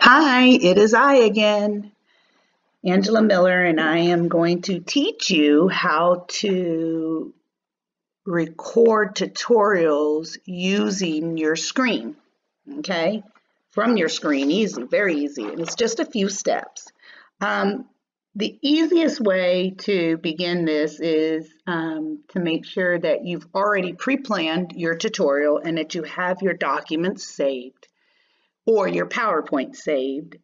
Hi, it is I again, Angela Miller, and I am going to teach you how to record tutorials using your screen, okay? From your screen, easy, very easy, and it's just a few steps. The easiest way to begin this is to make sure that you've already pre-planned your tutorial and that you have your documents saved or your PowerPoint saved.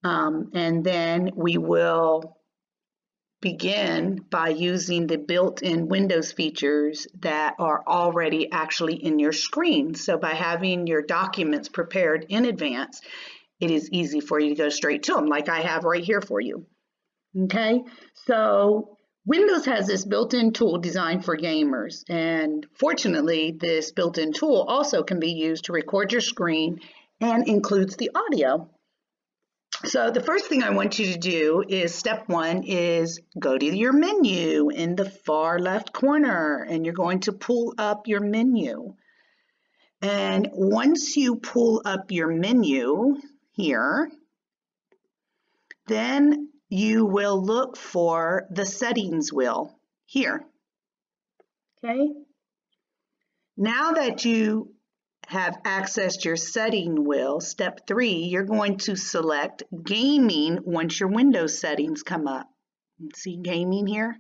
And then we will begin by using the built-in Windows features that are already actually in your screen. So by having your documents prepared in advance, it is easy for you to go straight to them, like I have right here for you. Okay, so Windows has this built-in tool designed for gamers, and fortunately, this built-in tool also can be used to record your screen and includes the audio. So the first thing I want you to do is step one is go to your menu in the far left corner, and you're going to pull up your menu. And once you pull up your menu here, then you will look for the settings wheel here. Okay. Now that you have accessed your setting wheel, step 3, you're going to select gaming once your Windows settings come up. See gaming here?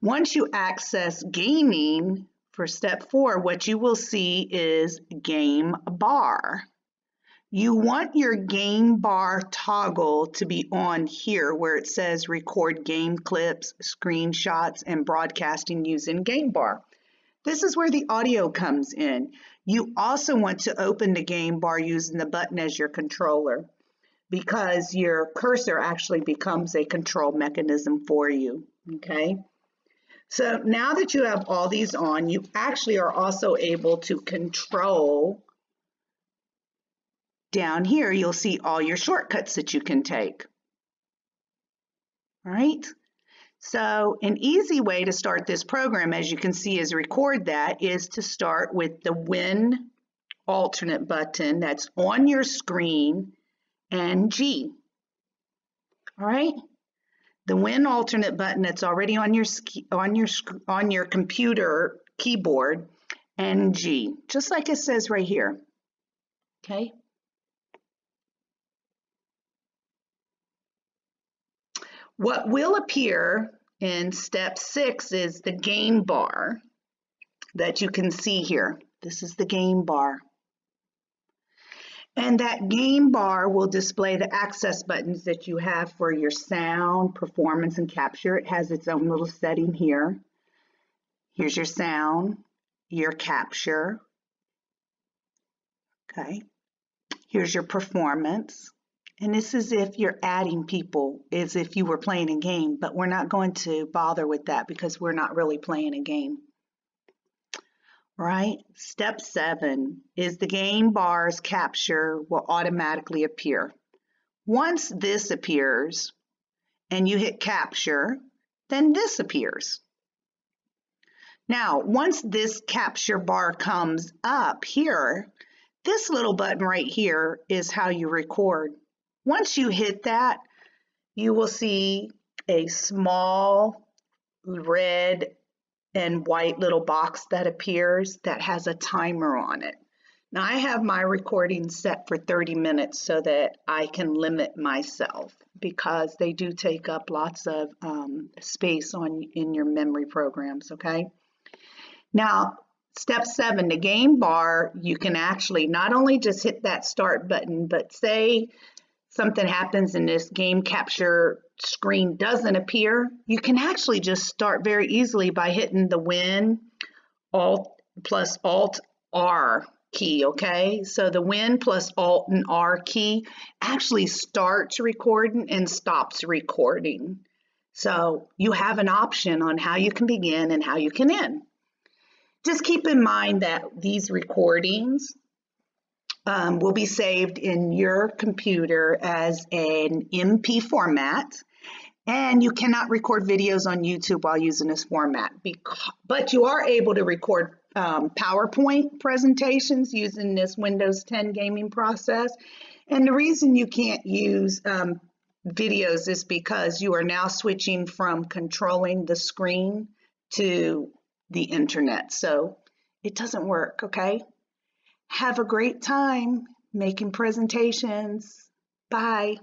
Once you access gaming for step 4, what you will see is game bar. You want your game bar toggle to be on here where it says record game clips, screenshots, and broadcasting using game bar. This is where the audio comes in. You also want to open the game bar using the button as your controller because your cursor actually becomes a control mechanism for you, okay? So now that you have all these on, you actually are also able to control down here. You'll see all your shortcuts that you can take, all right? So an easy way to start this program, as you can see, is record that, is to start with the Win alternate button that's on your screen and G. All right? The Win alternate button that's already on your computer keyboard and G, just like it says right here. Okay? What will appear in step 6 is the game bar that you can see here. This is the game bar. And that game bar will display the access buttons that you have for your sound, performance, and capture. It has its own little setting here. Here's your sound, your capture. Okay. Here's your performance. And this is if you're adding people, as if you were playing a game, but we're not going to bother with that because we're not really playing a game. Right? Step 7 is the game bar's capture will automatically appear. Once this appears and you hit capture, then this appears. Now, once this capture bar comes up here, this little button right here is how you record. Once you hit that, you will see a small red and white little box that appears that has a timer on it. Now I have my recording set for 30 minutes so that I can limit myself because they do take up lots of space in your memory programs, okay? Now, step 7, the game bar, you can actually not only just hit that start button, but say something happens and this game capture screen doesn't appear, you can actually just start very easily by hitting the Win Alt plus Alt R key, okay? So the Win plus Alt and R key actually starts recording and stops recording. So you have an option on how you can begin and how you can end. Just keep in mind that these recordings will be saved in your computer as an MP format, and you cannot record videos on YouTube while using this format, but you are able to record PowerPoint presentations using this Windows 10 gaming process. And the reason you can't use videos is because you are now switching from controlling the screen to the internet. So it doesn't work, okay? Have a great time making presentations. Bye.